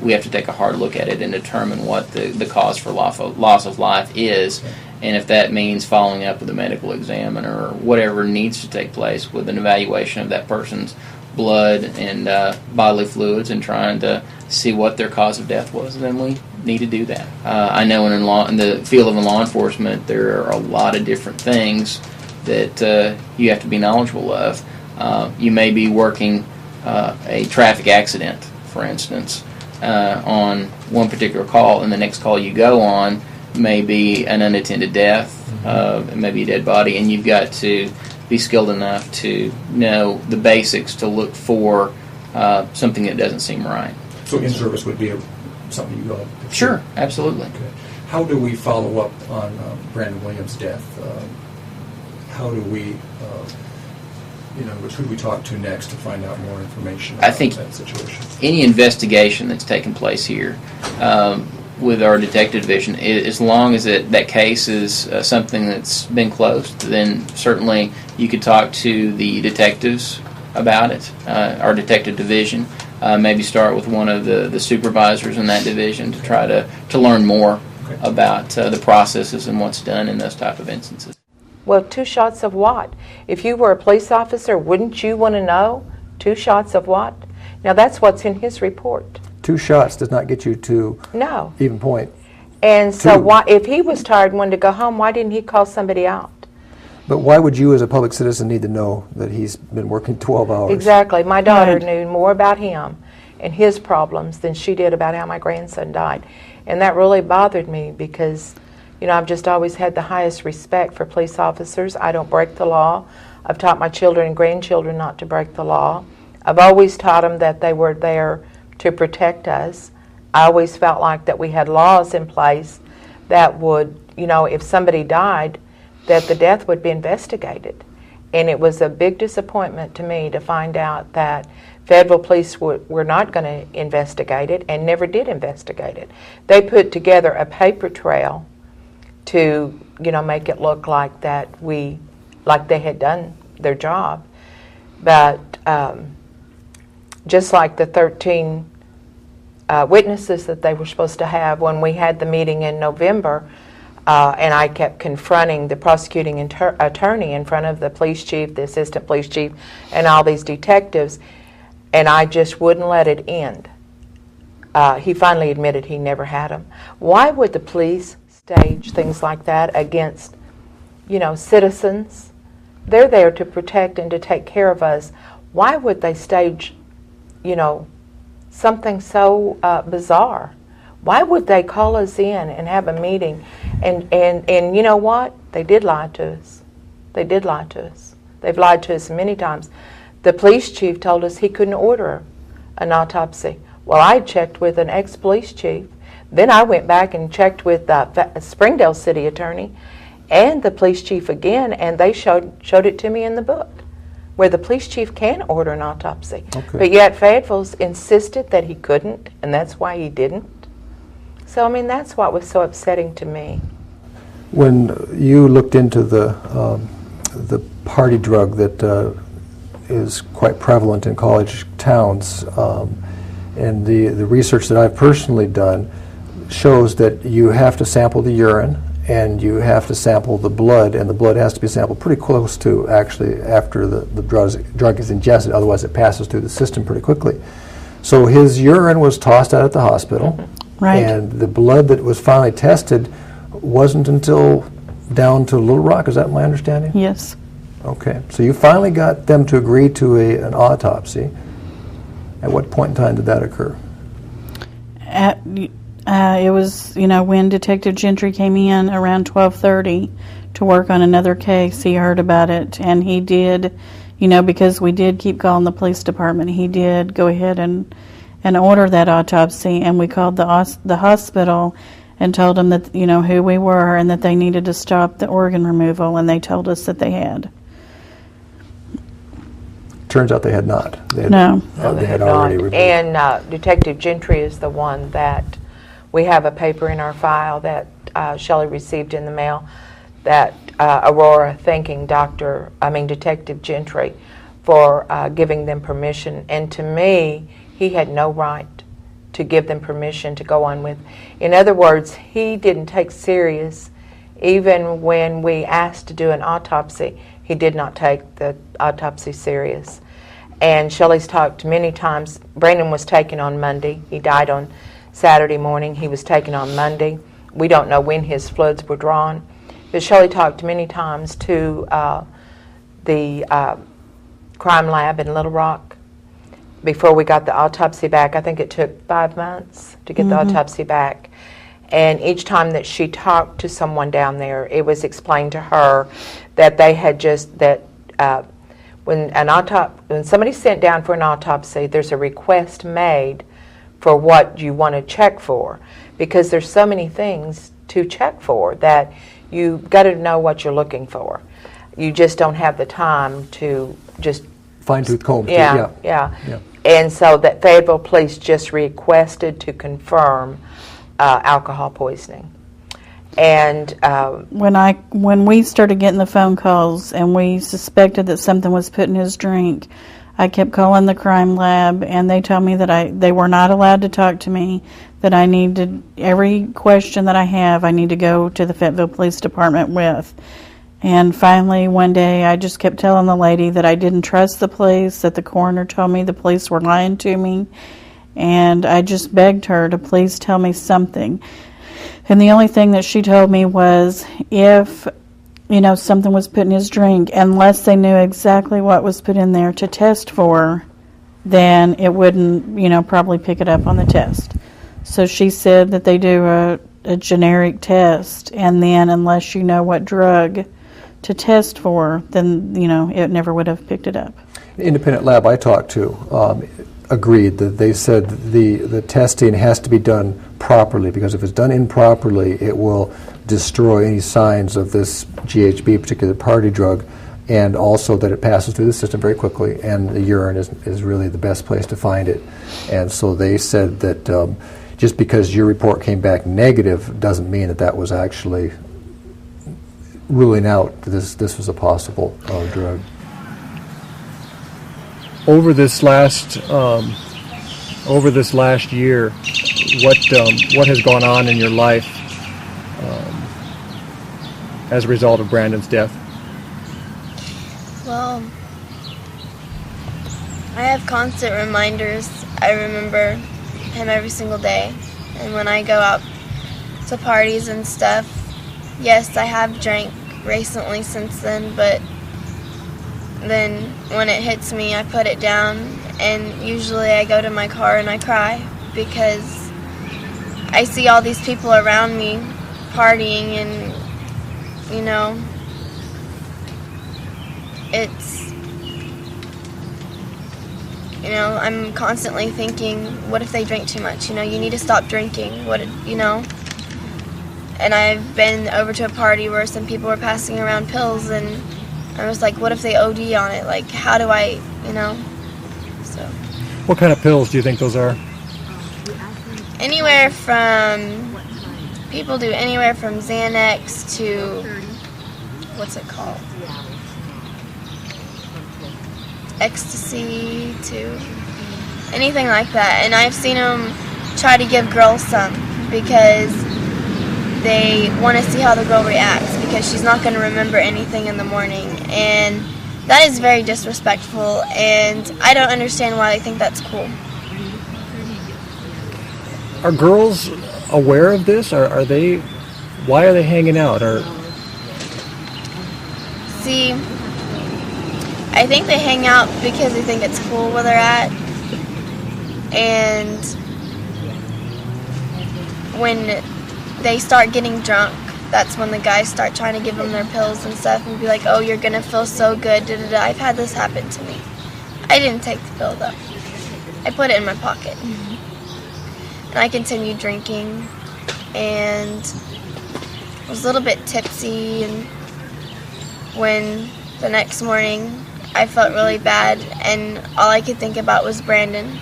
we have to take a hard look at it and determine what the cause for loss of life is. And if that means following up with a medical examiner or whatever needs to take place with an evaluation of that person's blood and bodily fluids and trying to see what their cause of death was, then we need to do that. I know in the field of law enforcement, there are a lot of different things that you have to be knowledgeable of. You may be working a traffic accident, for instance, on one particular call, and the next call you go on may be an unattended death, maybe a dead body, and you've got to be skilled enough to know the basics to look for something that doesn't seem right. So in-service would be something you go. Sure, absolutely. Okay. How do we follow up on Brandon Williams' death? How do we, who do we talk to next to find out more information about that situation? Any investigation that's taken place here with our detective division, as long as that case is something that's been closed, then certainly you could talk to the detectives about it, our detective division. Maybe start with one of the supervisors in that division to try to learn more about the processes and what's done in those type of instances. Well, 2 shots of what? If you were a police officer, wouldn't you want to know 2 shots of what? Now, that's what's in his report. 2 shots does not get you to No. even point. And so why, if he was tired and wanted to go home, why didn't he call somebody out? But why would you as a public citizen need to know that he's been working 12 hours? Exactly. My daughter knew more about him and his problems than she did about how my grandson died. And that really bothered me because, I've just always had the highest respect for police officers. I don't break the law. I've taught my children and grandchildren not to break the law. I've always taught them that they were there to protect us. I always felt like that we had laws in place that would, if somebody died, that the death would be investigated. And it was a big disappointment to me to find out that Fayetteville Police were not going to investigate it and never did investigate it. They put together a paper trail to, make it look like that like they had done their job. But just like the 13 witnesses that they were supposed to have when we had the meeting in November, and I kept confronting the prosecuting attorney in front of the police chief, the assistant police chief, and all these detectives, and I just wouldn't let it end. He finally admitted he never had them. Why would the police stage things like that against, citizens? They're there to protect and to take care of us. Why would they stage, something so bizarre? Why would they call us in and have a meeting? And you know what? They did lie to us. They did lie to us. They've lied to us many times. The police chief told us he couldn't order an autopsy. Well, I checked with an ex-police chief. Then I went back and checked with the Springdale city attorney and the police chief again, and they showed it to me in the book, where the police chief can order an autopsy. Okay. But yet Fayetteville's insisted that he couldn't, and that's why he didn't. So, that's what was so upsetting to me. When you looked into the party drug that is quite prevalent in college towns, and the research that I've personally done shows that you have to sample the urine and you have to sample the blood, and the blood has to be sampled pretty close to actually after the drug is ingested, otherwise it passes through the system pretty quickly. So his urine was tossed out at the hospital. Right. And the blood that was finally tested wasn't until down to Little Rock. Is that my understanding? Yes. Okay. So you finally got them to agree to an autopsy. At what point in time did that occur? It was, when Detective Gentry came in around 12:30 to work on another case. He heard about it, and he did, because we did keep calling the police department, he did go ahead and order that autopsy, and we called the hospital and told them that, who we were and that they needed to stop the organ removal, and they told us that they had. Turns out they had not. They had, No. they had already removed. And Detective Gentry is the one that we have a paper in our file that Shelley received in the mail that Aurora thanking Detective Gentry for giving them permission. And to me, he had no right to give them permission to go on with. In other words, he didn't take serious, even when we asked to do an autopsy, he did not take the autopsy serious. And Shelley's talked many times. Brandon was taken on Monday. He died on Saturday morning. He was taken on Monday. We don't know when his fluids were drawn. But Shelley talked many times to the crime lab in Little Rock before we got the autopsy back. I think it took 5 months to get the autopsy back. And each time that she talked to someone down there, it was explained to her that they had when somebody's sent down for an autopsy, there's a request made for what you want to check for, because there's so many things to check for that you've got to know what you're looking for. You just don't have the time to just Fine-tooth comb. yeah. And so that Fayetteville Police just requested to confirm alcohol poisoning. And when we started getting the phone calls and we suspected that something was put in his drink, I kept calling the crime lab, and they told me that they were not allowed to talk to me, that I needed, every question that I have, I need to go to the Fayetteville Police Department with. And finally, one day, I just kept telling the lady that I didn't trust the police, that the coroner told me the police were lying to me, and I just begged her to please tell me something. And the only thing that she told me was if, something was put in his drink, unless they knew exactly what was put in there to test for, then it wouldn't, probably pick it up on the test. So she said that they do a generic test, and then unless you know what drug to test for, then, it never would have picked it up. The independent lab I talked to agreed that they said the testing has to be done properly, because if it's done improperly, it will destroy any signs of this GHB, particular party drug, and also that it passes through the system very quickly, and the urine is really the best place to find it. And so they said that just because your report came back negative doesn't mean that was actually ruling out this was a possible drug. Over this last year, what has gone on in your life as a result of Brandon's death? Well, I have constant reminders. I remember him every single day. And when I go out to parties and stuff, yes, I have drank recently since then, but then when it hits me, I put it down, and usually I go to my car and I cry because I see all these people around me partying, and I'm constantly thinking, what if they drink too much? You need to stop drinking. And I've been over to a party where some people were passing around pills, and I was like, what if they OD on it? Like, how do I, so. What kind of pills do you think those are? People do anywhere from Xanax to, what's it called? Ecstasy to anything like that. And I've seen them try to give girls some because they want to see how the girl reacts, because she's not going to remember anything in the morning. And that is very disrespectful, and I don't understand why they think that's cool. Are girls aware of this? Why are they hanging out? See, I think they hang out because they think it's cool where they're at. And when they start getting drunk, that's when the guys start trying to give them their pills and stuff and be like, oh, you're going to feel so good, da-da-da. I've had this happen to me. I didn't take the pill, though. I put it in my pocket. And I continued drinking and was a little bit tipsy, and when the next morning I felt really bad, and all I could think about was Brandon.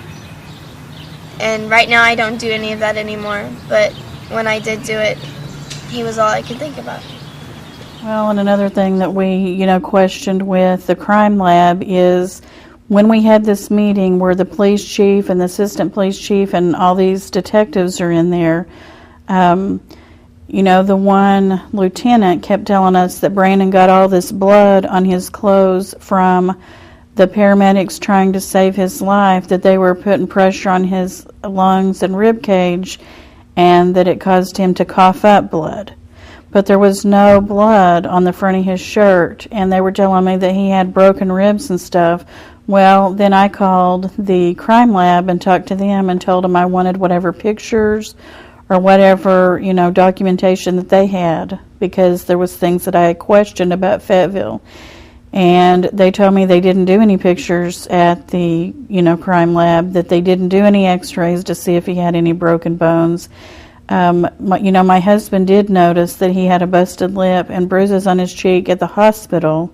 And right now I don't do any of that anymore, but when I did do it, he was all I could think about. Well, and another thing that we, questioned with the crime lab is when we had this meeting where the police chief and the assistant police chief and all these detectives are in there, the one lieutenant kept telling us that Brandon got all this blood on his clothes from the paramedics trying to save his life, that they were putting pressure on his lungs and rib cage, and that it caused him to cough up blood. But there was no blood on the front of his shirt, and they were telling me that he had broken ribs and stuff. Well, then I called the crime lab and talked to them and told them I wanted whatever pictures or whatever, documentation that they had, because there was things that I had questioned about Fayetteville. And they told me they didn't do any pictures at the, crime lab, that they didn't do any x-rays to see if he had any broken bones. My husband did notice that he had a busted lip and bruises on his cheek at the hospital.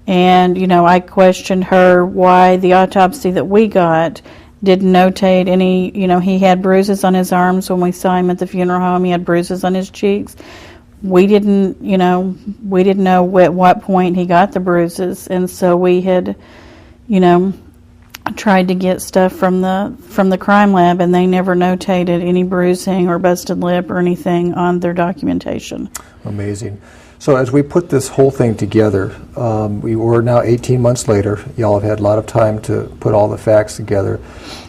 And, I questioned her why the autopsy that we got didn't notate any, he had bruises on his arms when we saw him at the funeral home. He had bruises on his cheeks. We didn't know at what point he got the bruises. And so we had, tried to get stuff from the crime lab, and they never notated any bruising or busted lip or anything on their documentation. Amazing. So as we put this whole thing together, we were now 18 months later. Y'all have had a lot of time to put all the facts together.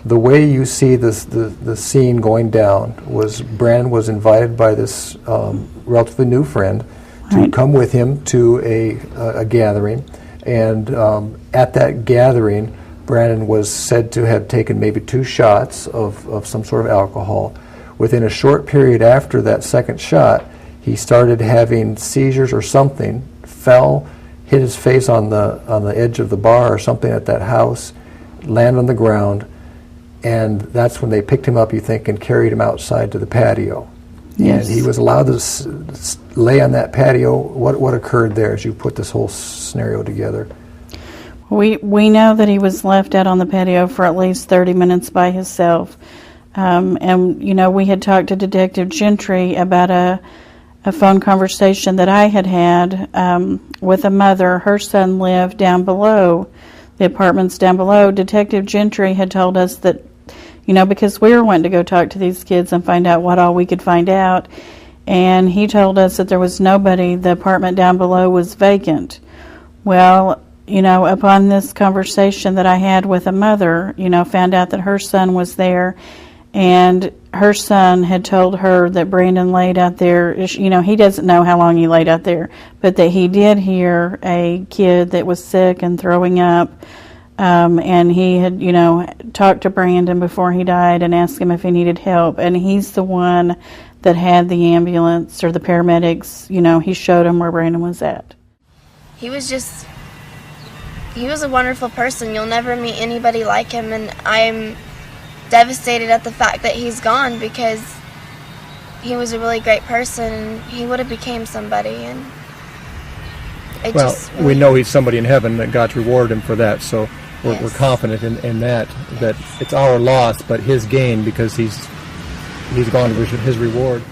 The way you see this, the scene going down was Brandon was invited by this relatively new friend to come with him to a gathering, and at that gathering, Brandon was said to have taken maybe 2 shots of some sort of alcohol. Within a short period after that second shot, he started having seizures or something, fell, hit his face on the edge of the bar or something at that house, landed on the ground, and that's when they picked him up, you think, and carried him outside to the patio. Yes. And he was allowed to lay on that patio. What occurred there as you put this whole scenario together? We know that he was left out on the patio for at least 30 minutes by himself. And, we had talked to Detective Gentry about a phone conversation that I had with a mother. Her son lived down below, the apartments down below. Detective Gentry had told us that, because we were wanting to go talk to these kids and find out what all we could find out, and he told us that there was nobody, the apartment down below was vacant. Well, upon this conversation that I had with a mother, found out that her son was there, and her son had told her that Brandon laid out there. He doesn't know how long he laid out there, but that he did hear a kid that was sick and throwing up, and he had, talked to Brandon before he died and asked him if he needed help, and he's the one that had the ambulance or the paramedics, he showed him where Brandon was at. He was a wonderful person. You'll never meet anybody like him, and I'm devastated at the fact that he's gone, because he was a really great person and he would have became somebody. And we know he's somebody in heaven, that God's rewarded him for that, so we're confident in that it's our loss but his gain, because he's gone to his reward.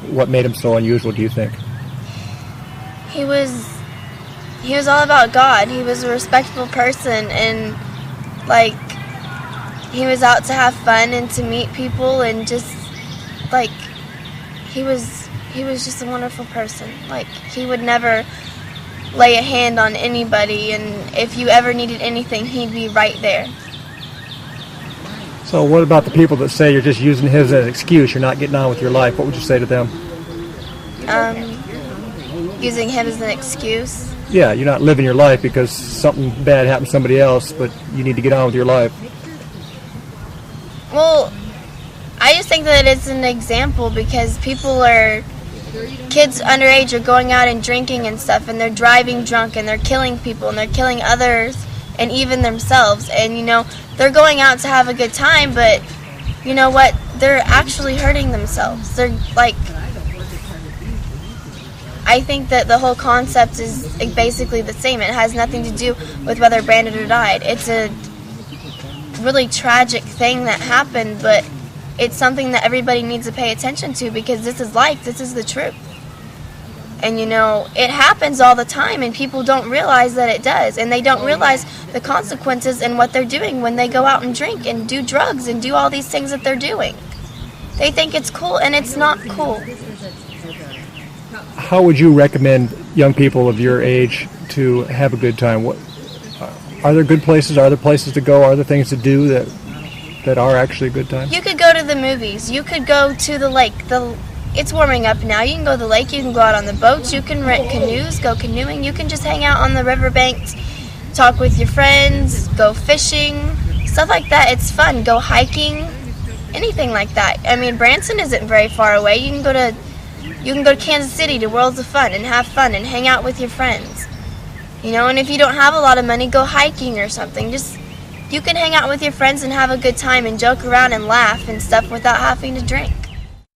What made him so unusual, do you think? He was all about God. He was a respectable person, and he was out to have fun and to meet people, and just he was just a wonderful person. He would never lay a hand on anybody, and if you ever needed anything, he'd be right there. So what about the people that say you're just using his as an excuse, you're not getting on with your life? What would you say to them? Using him as an excuse. Yeah, you're not living your life because something bad happened to somebody else, but you need to get on with your life. Well, I just think that it's an example, because kids underage are going out and drinking and stuff, and they're driving drunk, and they're killing people, and they're killing others, and even themselves. And, they're going out to have a good time, but you know what? They're actually hurting themselves. They're I think that the whole concept is basically the same. It has nothing to do with whether Brandon died. It's a really tragic thing that happened, but it's something that everybody needs to pay attention to, because this is life. This is the truth. And, it happens all the time, and people don't realize that it does. And they don't realize the consequences and what they're doing when they go out and drink and do drugs and do all these things that they're doing. They think it's cool, and it's not cool. How would you recommend young people of your age to have a good time? Are there good places? Are there places to go? Are there things to do that are actually a good time? You could go to the movies. You could go to the lake. It's warming up now. You can go to the lake. You can go out on the boats. You can rent canoes, go canoeing. You can just hang out on the riverbanks, talk with your friends, go fishing, stuff like that. It's fun. Go hiking, anything like that. I mean, Branson isn't very far away. You can go to Kansas City to Worlds of Fun and have fun and hang out with your friends. You know, and if you don't have a lot of money, go hiking or something. You can hang out with your friends and have a good time and joke around and laugh and stuff without having to drink.